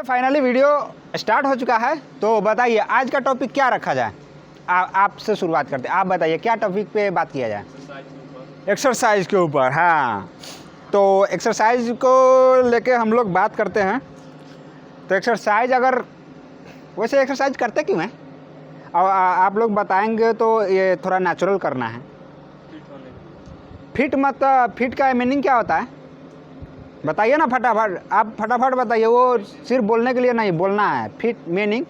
ये finally video start हो चुका है। तो बताइए आज का टॉपिक क्या रखा जाए। आपसे शुरुआत करते हैं। आप बताइए क्या टॉपिक पे बात किया जाए। एक्सरसाइज के ऊपर। हाँ, तो एक्सरसाइज को लेके हम लोग बात करते हैं। तो एक्सरसाइज अगर वैसे एक्सरसाइज करते क्यों हैं और आप लोग बताएंगे तो ये थोड़ा नेचुरल करना है। फिट मतलब फिट का मीनिंग क्या होता है बताइए ना फटाफट। आप फटाफट बताइए, वो सिर्फ बोलने के लिए नहीं, बोलना है। फिट मीनिंग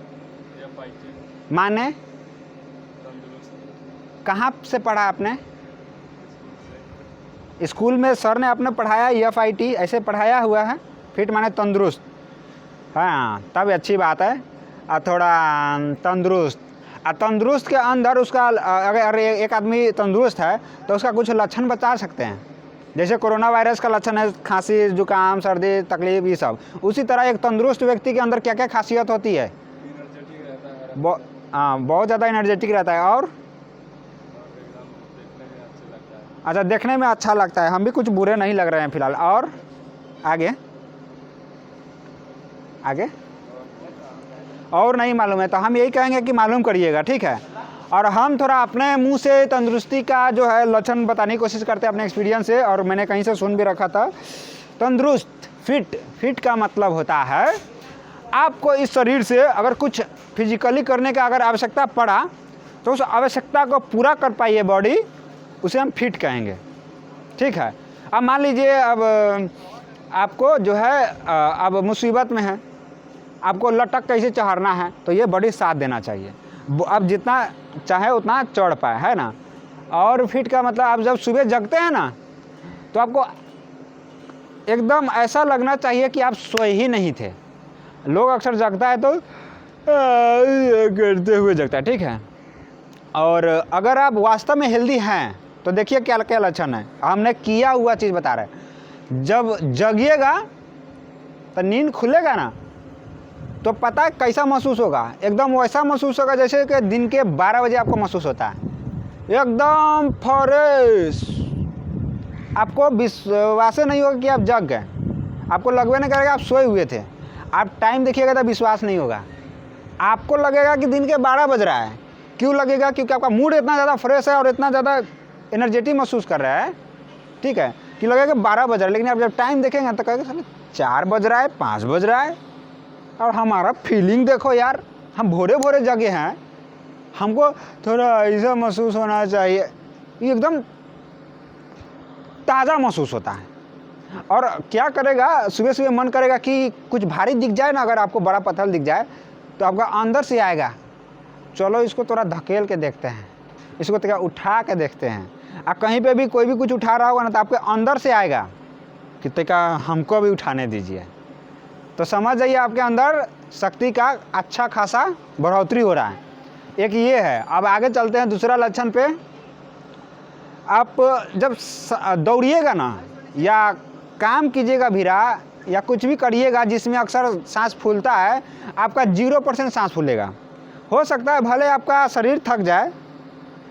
माने कहाँ से पढ़ा आपने? स्कूल में सर ने आपने पढ़ाया FIT ऐसे पढ़ाया हुआ है। फिट माने तंदुरुस्त। हाँ, तब अच्छी बात है। थोड़ा तंदुरुस्त। तंदुरुस्त के अंदर उसका अगर एक आदमी तंदुरुस्त है तो उसका कुछ लक्षण बता सकते हैं। जैसे कोरोना वायरस का लक्षण है खांसी, जुकाम, सर्दी, तकलीफ, ये सब। उसी तरह एक तंदुरुस्त व्यक्ति के अंदर क्या क्या खासियत होती है? बहुत ज़्यादा एनर्जेटिक रहता है। और अच्छा, देखने में अच्छा लगता है। हम भी कुछ बुरे नहीं लग रहे हैं फिलहाल। और आगे आगे और नहीं मालूम है तो हम यही कहेंगे कि मालूम करिएगा, ठीक है। और हम थोड़ा अपने मुंह से तंदुरुस्ती का जो है लक्षण बताने की कोशिश करते हैं अपने एक्सपीरियंस से, और मैंने कहीं से सुन भी रखा था। तंदुरुस्त फिट का मतलब होता है आपको इस शरीर से अगर कुछ फिजिकली करने का अगर आवश्यकता पड़ा तो उस आवश्यकता को पूरा कर पाइए बॉडी, उसे हम फिट कहेंगे, ठीक है। अब मान लीजिए अब आपको जो है अब मुसीबत में है, आपको लटक कैसे चढ़ना है तो ये बॉडी साथ देना चाहिए। अब जितना चाहे उतना चढ़ पाए, है ना। और फिट का मतलब आप जब सुबह जगते हैं ना तो आपको एकदम ऐसा लगना चाहिए कि आप सोए ही नहीं थे। लोग अक्सर जगता है तो करते हुए जगता है, ठीक है। और अगर आप वास्तव में हेल्दी हैं तो देखिए क्या क्या लक्षण है। हमने किया हुआ चीज़ बता रहे हैं। जब जगिएगा तो नींद खुलेगा ना तो पता है कैसा महसूस होगा? एकदम वैसा महसूस होगा जैसे कि दिन के 12 बजे आपको महसूस होता है, एकदम फ्रेश। आपको विश्वास नहीं होगा कि आप जग गए। आपको लगवे नहीं करेगा आप सोए हुए थे। आप टाइम देखिएगा तो विश्वास नहीं होगा। आपको लगेगा कि दिन के 12 बज रहा है। क्यों लगेगा? क्योंकि आपका मूड इतना ज़्यादा फ्रेश है और इतना ज़्यादा एनर्जेटिक महसूस कर रहा है, ठीक है, कि लगेगा 12 बज रहा है। लेकिन आप जब टाइम देखेंगे तो कहेंगे साले 4 बज रहा है, 5 बज रहा है। और हमारा फीलिंग देखो यार, हम भोरे भोरे जगे हैं, हमको थोड़ा ऐसा महसूस होना चाहिए, ये एकदम ताज़ा महसूस होता है। और क्या करेगा, सुबह सुबह मन करेगा कि कुछ भारी दिख जाए ना, अगर आपको बड़ा पत्थर दिख जाए तो आपका अंदर से आएगा चलो इसको थोड़ा धकेल के देखते हैं, इसको थोड़ा उठा के देखते हैं। और कहीं पे भी कोई भी कुछ उठा रहा होगा ना तो आपके अंदर से आएगा कि तका हमको भी उठाने दीजिए। तो समझ जाइए आपके अंदर शक्ति का अच्छा खासा बढ़ोतरी हो रहा है। एक ये है। अब आगे चलते हैं दूसरा लक्षण पे। आप जब दौड़िएगा ना या काम कीजिएगा भीरा या कुछ भी करिएगा जिसमें अक्सर सांस फूलता है, आपका 0% सांस फूलेगा। हो सकता है भले आपका शरीर थक जाए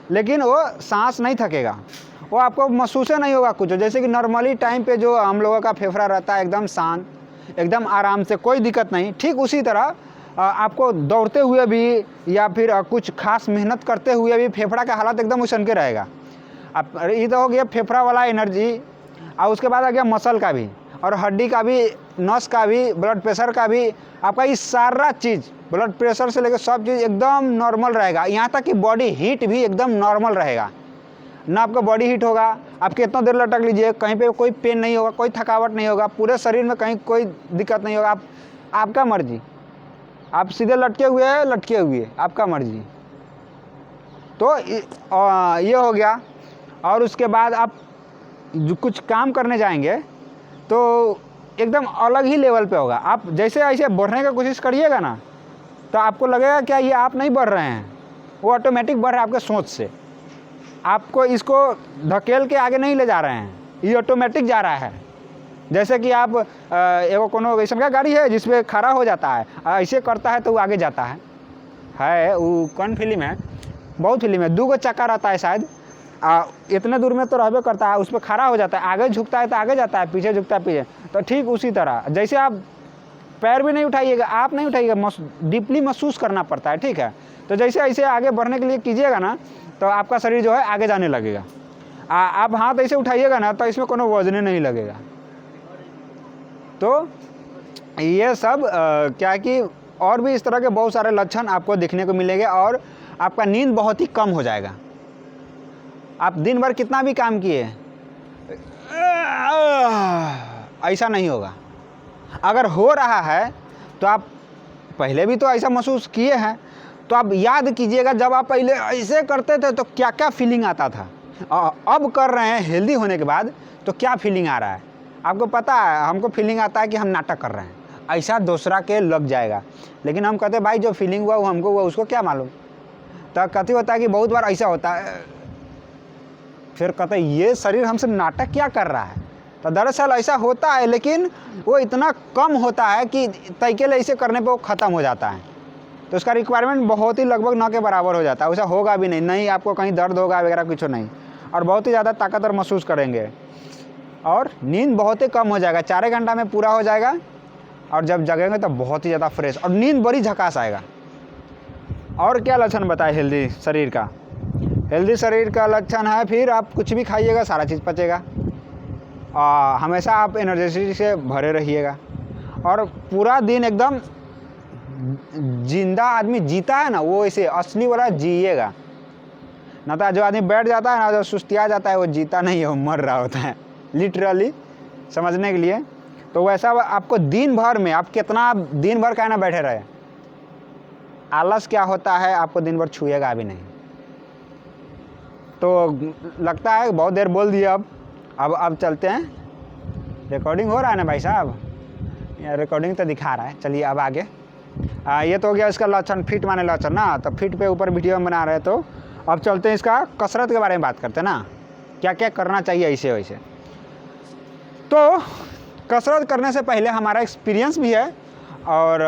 लेकिन वो सांस नहीं थकेगा, वो आपको महसूस नहीं होगा कुछ। जैसे कि नॉर्मली टाइम पे जो हम लोगों का फेफड़ा रहता है एकदम शांत, एकदम आराम से, कोई दिक्कत नहीं, ठीक उसी तरह आपको दौड़ते हुए भी या फिर कुछ खास मेहनत करते हुए भी फेफड़ा का हालत एकदम उछन के रहेगा। अब ये तो हो गया फेफड़ा वाला एनर्जी। और उसके बाद आ गया मसल का भी, और हड्डी का भी, नस का भी, ब्लड प्रेशर का भी। आपका ये सारा चीज़, ब्लड प्रेशर से लेकर सब चीज़ एकदम नॉर्मल रहेगा। यहाँ तक कि बॉडी हीट भी एकदम नॉर्मल रहेगा ना। आपका बॉडी हीट होगा, आप कितना देर लटक लीजिए, कहीं पे कोई पेन नहीं होगा, कोई थकावट नहीं होगा, पूरे शरीर में कहीं कोई दिक्कत नहीं होगा। आपका मर्जी, आप सीधे लटके हुए, आपका मर्जी। तो ये हो गया। और उसके बाद आप जो कुछ काम करने जाएंगे तो एकदम अलग ही लेवल पे होगा। आप जैसे ऐसे बढ़ने की कोशिश करिएगा ना तो आपको लगेगा क्या ये आप नहीं बढ़ रहे हैं, वो ऑटोमेटिक बढ़ रहा है आपके सोच से। आपको इसको धकेल के आगे नहीं ले जा रहे हैं, ये ऑटोमेटिक जा रहा है। जैसे कि आप एगो कोनो ऐसा क्या गाड़ी है जिसपे खड़ा हो जाता है, ऐसे करता है तो वो आगे जाता है। वो कौन फिल्म है? बहुत फिल्म है, 2 गो चक्का रहता है शायद, इतने दूर में तो रहबे करता है, उस पर खड़ा हो जाता है, आगे झुकता है तो आगे जाता है, पीछे झुकता है पीछे। तो ठीक उसी तरह जैसे आप पैर भी नहीं उठाइएगा, आप नहीं उठाइएगा, डीपली महसूस करना पड़ता है, ठीक है। तो जैसे ऐसे आगे बढ़ने के लिए कीजिएगा ना, तो आपका शरीर जो है आगे जाने लगेगा। आप हाथ ऐसे उठाइएगा ना, तो इसमें कोनो वजन नहीं लगेगा। तो ये सब क्या है कि और भी इस तरह के बहुत सारे लक्षण आपको देखने को मिलेंगे, और आपका नींद बहुत ही कम हो जाएगा। आप दिन भर कितना भी काम किए, ऐसा नहीं होगा। अगर हो रहा है तो आप पहले भी तो ऐसा महसूस किए हैं, तो आप याद कीजिएगा जब आप पहले ऐसे करते थे तो क्या क्या फीलिंग आता था, अब कर रहे हैं हेल्दी होने के बाद तो क्या फीलिंग आ रहा है। आपको पता है, हमको फीलिंग आता है कि हम नाटक कर रहे हैं, ऐसा दूसरा के लग जाएगा। लेकिन हम कहते भाई जो फीलिंग हुआ वो हमको हुआ, उसको क्या मालूम। तो कथी होता है कि बहुत बार ऐसा होता है, फिर कहते ये शरीर हमसे नाटक क्या कर रहा है। तो दरअसल ऐसा होता है, लेकिन वो इतना कम होता है कि तैकेले ऐसे करने पे वो ख़त्म हो जाता है। तो उसका रिक्वायरमेंट बहुत ही लगभग न के बराबर हो जाता है। वैसा होगा भी नहीं आपको कहीं दर्द होगा वगैरह कुछ नहीं, और बहुत ही ज़्यादा ताकतवर महसूस करेंगे, और नींद बहुत ही कम हो जाएगा, 4 घंटा में पूरा हो जाएगा। और जब जगेंगे तो बहुत ही ज़्यादा फ्रेश, और नींद बड़ी झकास आएगा। और क्या लक्षण बताए हेल्दी शरीर का? हेल्दी शरीर का लक्षण है, फिर आप कुछ भी खाइएगा सारा चीज़ पचेगा, हमेशा आप एनर्जी से भरे रहिएगा, और पूरा दिन एकदम जिंदा आदमी जीता है ना, वो ऐसे असली वाला जिएगा। ना तो जो आदमी बैठ जाता है ना, जो सुस्तिया जाता है, वो जीता नहीं है, वो मर रहा होता है, लिटरली समझने के लिए। तो वैसा आपको दिन भर में आप कितना दिन भर कहना बैठे रहे, आलस क्या होता है, आपको दिन भर छुएगा भी नहीं। तो लगता है बहुत देर बोल दिया, अब चलते हैं। रिकॉर्डिंग हो रहा है ना भाई साहब? रिकॉर्डिंग तो दिखा रहा है। चलिए अब आगे। ये तो हो गया इसका लक्षण, फिट माने लक्षण ना, तो फिट पे ऊपर वीडियो में बना रहे हैं। तो अब चलते हैं इसका कसरत के बारे में बात करते हैं ना, क्या क्या करना चाहिए ऐसे वैसे। तो कसरत करने से पहले हमारा एक्सपीरियंस भी है, और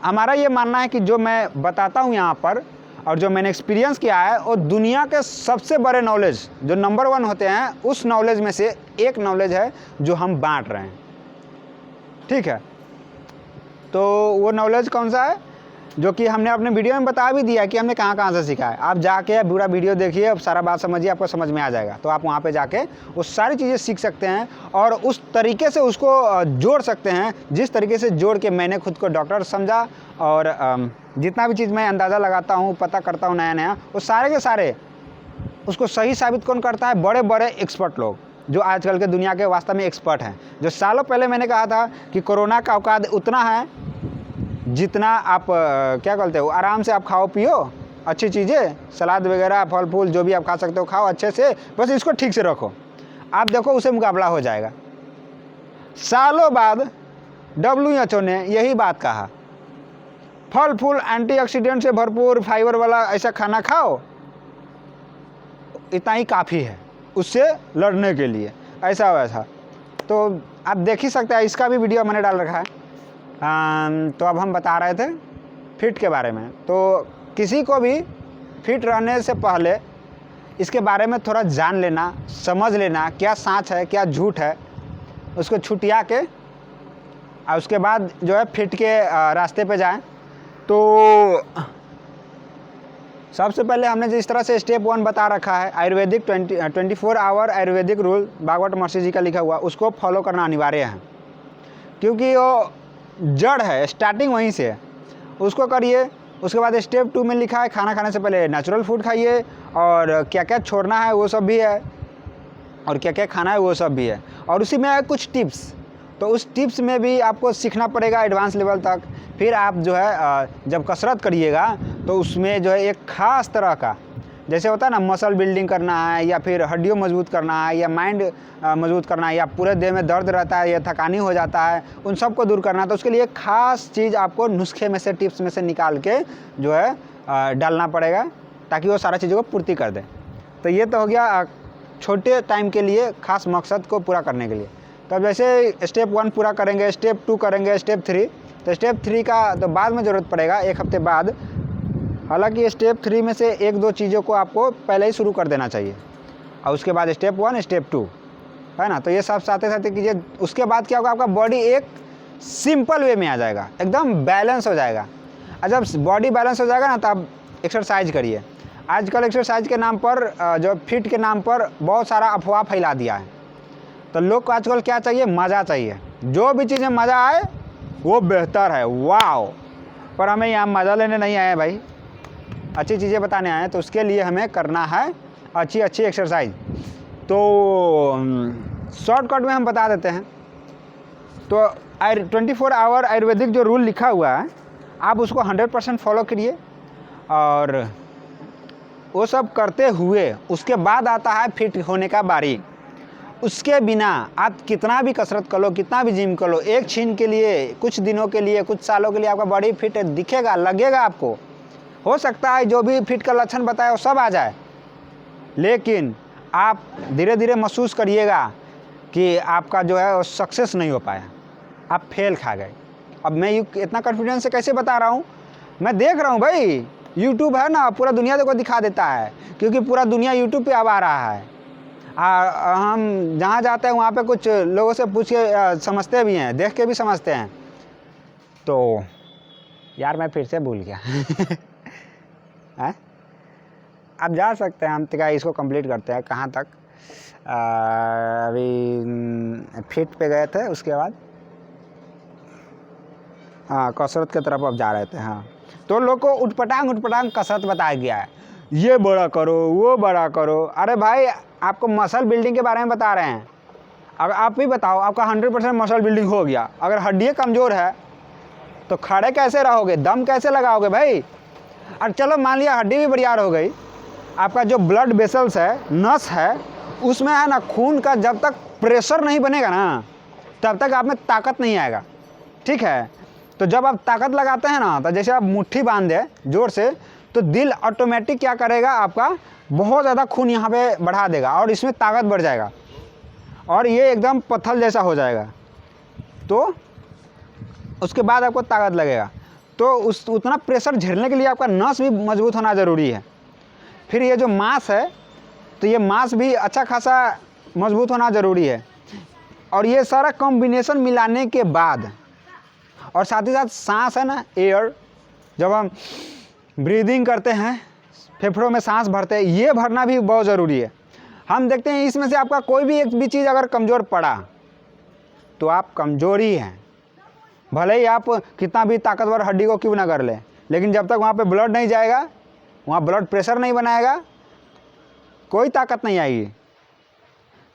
हमारा ये मानना है कि जो मैं बताता हूँ यहाँ पर और जो मैंने एक्सपीरियंस किया है, वो दुनिया के सबसे बड़े नॉलेज जो नंबर 1 होते हैं, उस नॉलेज में से एक नॉलेज है जो हम बांट रहे हैं, ठीक है। तो वो नॉलेज कौन सा है, जो कि हमने अपने वीडियो में बता भी दिया कि हमने कहाँ कहाँ से सीखा है। आप जाके पूरा वीडियो देखिए, अब सारा बात समझिए, आपको समझ में आ जाएगा। तो आप वहाँ पे जाके वो सारी चीज़ें सीख सकते हैं, और उस तरीके से उसको जोड़ सकते हैं जिस तरीके से जोड़ के मैंने खुद को डॉक्टर समझा। और जितना भी चीज़ मैं अंदाज़ा लगाता हूँ, पता करता हूँ नया, वो सारे के सारे उसको सही साबित कौन करता है? बड़े बड़े एक्सपर्ट लोग, जो आजकल के दुनिया के वास्तव में एक्सपर्ट हैं। जो सालों पहले मैंने कहा था कि कोरोना का औकात उतना है जितना आप क्या कहते हो, आराम से आप खाओ पियो अच्छी चीज़ें, सलाद वगैरह, फल फूल जो भी आप खा सकते हो खाओ अच्छे से, बस इसको ठीक से रखो। आप देखो उसे मुकाबला हो जाएगा। सालों बाद WHO ने यही बात कहा, फल फूल एंटीऑक्सीडेंट से भरपूर फाइबर वाला ऐसा खाना खाओ, इतना ही काफ़ी है उससे लड़ने के लिए, ऐसा वैसा। तो आप देख ही सकते हैं, इसका भी वीडियो मैंने डाल रखा है। तो अब हम बता रहे थे फिट के बारे में। तो किसी को भी फिट रहने से पहले इसके बारे में थोड़ा जान लेना, समझ लेना, क्या सच है क्या झूठ है, उसको छुटिया के और उसके बाद जो है फिट के रास्ते पे जाएं। तो सबसे पहले हमने जिस तरह से स्टेप 1 बता रखा है, आयुर्वेदिक 24 आवर आयुर्वेदिक रूल, भागवत महर्षि जी का लिखा हुआ, उसको फॉलो करना अनिवार्य है, क्योंकि वो जड़ है, स्टार्टिंग वहीं से है, उसको करिए। उसके बाद स्टेप 2 में लिखा है खाना खाने से पहले नेचुरल फूड खाइए, और क्या क्या छोड़ना है वो सब भी है, और क्या क्या खाना है वो सब भी है। और उसी में है कुछ टिप्स, तो उस टिप्स में भी आपको सीखना पड़ेगा एडवांस लेवल तक। फिर आप जो है जब कसरत करिएगा तो उसमें जो है एक ख़ास तरह का, जैसे होता है ना मसल बिल्डिंग करना है, या फिर हड्डियों मजबूत करना है, या माइंड मजबूत करना है, या पूरे देह में दर्द रहता है या थकानी हो जाता है, उन सब को दूर करना है। तो उसके लिए खास चीज़ आपको नुस्खे में से, टिप्स में से निकाल के जो है डालना पड़ेगा, ताकि वो सारा चीज़ों को पूर्ति कर दे। तो ये तो हो गया छोटे टाइम के लिए खास मकसद को पूरा करने के लिए। तो अब जैसे स्टेप 1 पूरा करेंगे, स्टेप 2 करेंगे, स्टेप 3, तो स्टेप 3 का तो बाद में ज़रूरत पड़ेगा 1 हफ्ते बाद। हालांकि स्टेप 3 में से 1-2 चीज़ों को आपको पहले ही शुरू कर देना चाहिए, और उसके बाद स्टेप 1 स्टेप 2 है ना। तो ये सब साथ साथ कीजिए। उसके बाद क्या होगा, आपका बॉडी एक सिंपल वे में आ जाएगा, एकदम बैलेंस हो जाएगा। और जब बॉडी बैलेंस हो जाएगा ना तो आप एक्सरसाइज करिए। आजकल एक्सरसाइज के नाम पर जो फिट के नाम पर बहुत सारा अफवाह फैला दिया है। तो लोग को आजकल क्या चाहिए? मज़ा चाहिए। जो भी चीज़ें मज़ा आए वो बेहतर है। वाह! पर हमें यहाँ मज़ा लेने नहीं आए भाई, अच्छी चीज़ें बताने आए हैं। तो उसके लिए हमें करना है अच्छी अच्छी एक्सरसाइज। तो शॉर्टकट में हम बता देते हैं। तो 24 आवर आयुर्वेदिक जो रूल लिखा हुआ है आप उसको 100% फॉलो करिए। और वो सब करते हुए उसके बाद आता है फिट होने का बारी। उसके बिना आप कितना भी कसरत कर लो, कितना भी जिम कर लो, एक छीन के लिए, कुछ दिनों के लिए, कुछ सालों के लिए आपका बॉडी फिट दिखेगा, लगेगा आपको। हो सकता है जो भी फिट का लक्षण बताया वो सब आ जाए, लेकिन आप धीरे धीरे महसूस करिएगा कि आपका जो है वो सक्सेस नहीं हो पाया, आप फेल खा गए। अब मैं इतना कॉन्फिडेंस से कैसे बता रहा हूँ? मैं देख रहा हूँ भाई, यूट्यूब है ना, पूरा दुनिया को दिखा देता है, क्योंकि पूरा दुनिया यूट्यूब पे अब आ रहा है। हम जहाँ जाते हैं वहाँ पे कुछ लोगों से पूछ के समझते भी हैं, देख के भी समझते हैं। तो यार मैं फिर से भूल गया है? आप जा सकते हैं, हम तो इसको कंप्लीट करते हैं। कहाँ तक? अभी फिट पे गए थे, उसके बाद हाँ कसरत की तरफ अब जा रहे थे। हाँ, तो लोग को उठपटांग कसरत बताया गया है, ये बड़ा करो, वो बड़ा करो। अरे भाई आपको मसल बिल्डिंग के बारे में बता रहे हैं। अगर आप भी बताओ, आपका 100% मसल बिल्डिंग हो गया, अगर हड्डियाँ कमज़ोर है तो खड़े कैसे रहोगे, दम कैसे लगाओगे भाई? और चलो मान लिया हड्डी भी बरियार हो गई, आपका जो ब्लड वेसल्स है, नस है, उसमें है ना खून का जब तक प्रेशर नहीं बनेगा ना तब तक आप में ताकत नहीं आएगा। ठीक है? तो जब आप ताकत लगाते हैं ना, तो जैसे आप मुट्ठी बांध दे जोर से, तो दिल ऑटोमेटिक क्या करेगा, आपका बहुत ज़्यादा खून यहाँ पे बढ़ा देगा और इसमें ताकत बढ़ जाएगा और ये एकदम पत्थर जैसा हो जाएगा। तो उसके बाद आपको ताकत लगेगा। तो उतना प्रेशर झेलने के लिए आपका नस भी मजबूत होना ज़रूरी है। फिर ये जो मांस है, तो ये मांस भी अच्छा खासा मजबूत होना ज़रूरी है। और ये सारा कॉम्बिनेशन मिलाने के बाद, और साथ ही साथ सांस है ना, एयर, जब हम ब्रीदिंग करते हैं, फेफड़ों में सांस भरते हैं, ये भरना भी बहुत ज़रूरी है। हम देखते हैं इसमें से आपका कोई भी एक भी चीज़ अगर कमज़ोर पड़ा तो आप कमज़ोर ही हैं, भले ही आप कितना भी ताकतवर हड्डी को क्यों ना कर ले, लेकिन जब तक वहाँ पे ब्लड नहीं जाएगा, वहाँ ब्लड प्रेशर नहीं बनाएगा, कोई ताकत नहीं आएगी,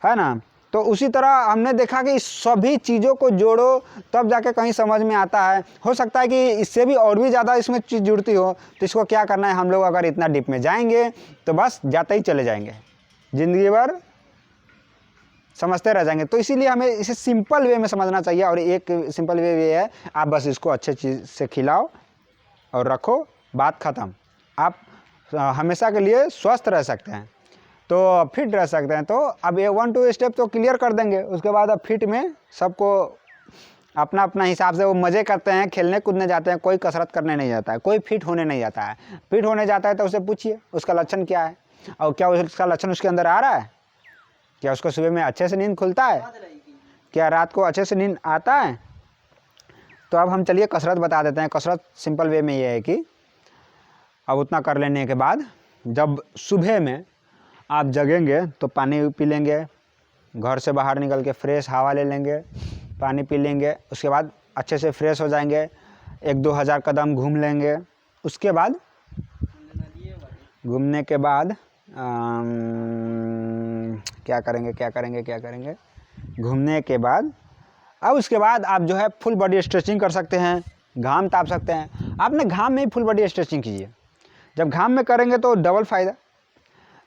है ना। तो उसी तरह हमने देखा कि सभी चीज़ों को जोड़ो तब जाके कहीं समझ में आता है। हो सकता है कि इससे भी और भी ज़्यादा इसमें चीज़ जुड़ती हो, तो इसको क्या करना है, हम लोग अगर इतना डीप में जाएंगे तो बस जाते ही चले जाएंगे, ज़िंदगी भर समझते रह जाएंगे। तो इसीलिए हमें इसे सिंपल वे में समझना चाहिए। और एक सिंपल वे ये है, आप बस इसको अच्छे चीज़ से खिलाओ और रखो, बात ख़त्म। आप हमेशा के लिए स्वस्थ रह सकते हैं, तो फिट रह सकते हैं। तो अब ये 1-2 स्टेप तो क्लियर कर देंगे, उसके बाद अब फिट में सबको अपना अपना हिसाब से वो मज़े करते हैं, खेलने कूदने जाते हैं। कोई कसरत करने नहीं जाता है, कोई फिट होने नहीं जाता है। फिट होने जाता है तो उसे पूछिए उसका लक्षण क्या है, और क्या उसका लक्षण उसके अंदर आ रहा है, क्या उसको सुबह में अच्छे से नींद खुलता है, क्या रात को अच्छे से नींद आता है। तो अब हम चलिए कसरत बता देते हैं। कसरत सिंपल वे में ये है कि अब उतना कर लेने के बाद जब सुबह में आप जगेंगे तो पानी पी लेंगे, घर से बाहर निकल के फ्रेश हवा ले लेंगे, पानी पी लेंगे, उसके बाद अच्छे से फ्रेश हो जाएंगे, 1-2 हज़ार कदम घूम लेंगे। उसके बाद घूमने के बाद क्या करेंगे घूमने के बाद अब उसके बाद आप जो है फुल बॉडी स्ट्रेचिंग कर सकते हैं, घाम ताप सकते हैं। आपने घाम में ही फुल बॉडी स्ट्रेचिंग कीजिए, जब घाम में करेंगे तो डबल फ़ायदा।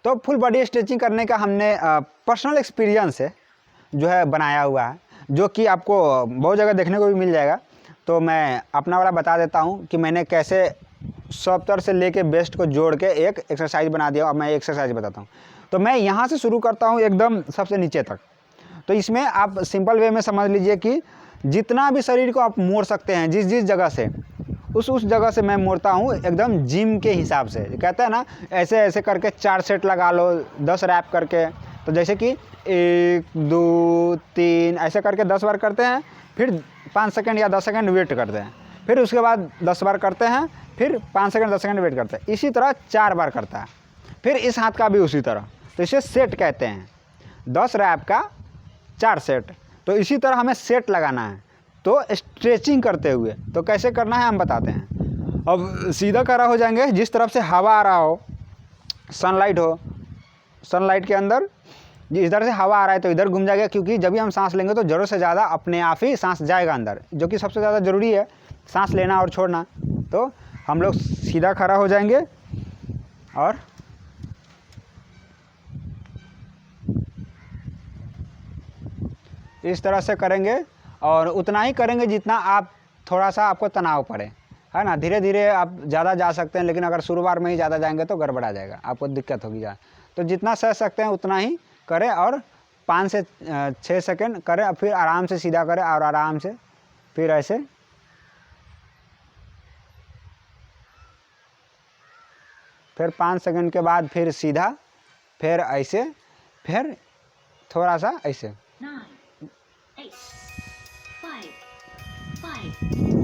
तो फुल बॉडी स्ट्रेचिंग करने का हमने पर्सनल एक्सपीरियंस है जो है बनाया हुआ है, जो कि आपको बहुत जगह देखने को भी मिल जाएगा। तो मैं अपना वाला बता देता हूँ कि मैंने कैसे सब तरह से लेके बेस्ट को जोड़ के एक एक्सरसाइज बना दिया। अब मैं एक्सरसाइज बताता हूँ। तो मैं यहाँ से शुरू करता हूँ एकदम सबसे नीचे तक। तो इसमें आप सिंपल वे में समझ लीजिए कि जितना भी शरीर को आप मोड़ सकते हैं, जिस जिस जगह से, उस जगह से मैं मोड़ता हूँ एकदम जिम के हिसाब से। कहते हैं ना, ऐसे ऐसे करके 4 सेट लगा लो, 10 रैप करके। तो जैसे कि 1 2 3 ऐसे करके 10 बार करते हैं, फिर 5 सेकंड या 10 सेकंड वेट करते हैं, फिर उसके बाद 10 बार करते हैं, फिर 5 सेकंड 10 सेकंड वेट करते हैं, इसी तरह 4 बार करता है। फिर इस हाथ का भी उसी तरह, तो इसे सेट कहते हैं। 10 रैप का 4 सेट, तो इसी तरह हमें सेट लगाना है। तो स्ट्रेचिंग करते हुए तो कैसे करना है हम बताते हैं। अब सीधा खड़ा हो जाएंगे, जिस तरफ से हवा आ रहा हो, सनलाइट हो, सनलाइट के अंदर इधर से हवा आ रहा है तो इधर घूम जाएगा, क्योंकि जब भी हम सांस लेंगे तो ज़रूरत से ज़्यादा अपने आप ही सांस जाएगा अंदर, जो कि सबसे ज़्यादा ज़रूरी है, सांस लेना और छोड़ना। तो हम लोग सीधा खड़ा हो जाएंगे और इस तरह से करेंगे, और उतना ही करेंगे जितना आप थोड़ा सा आपको तनाव पड़े, है ना। धीरे धीरे आप ज़्यादा जा सकते हैं, लेकिन अगर शुरुआत में ही ज़्यादा जाएंगे तो गड़बड़ा जाएगा, आपको दिक्कत होगी ज़्यादा। तो जितना सह सकते हैं उतना ही करें, और 5 से 6 सेकंड करें, फिर आराम से सीधा करें, और आराम से फिर ऐसे, फिर 5 सेकंड के बाद फिर सीधा, फिर ऐसे, फिर थोड़ा सा ऐसे। 9, 8, 5, 5,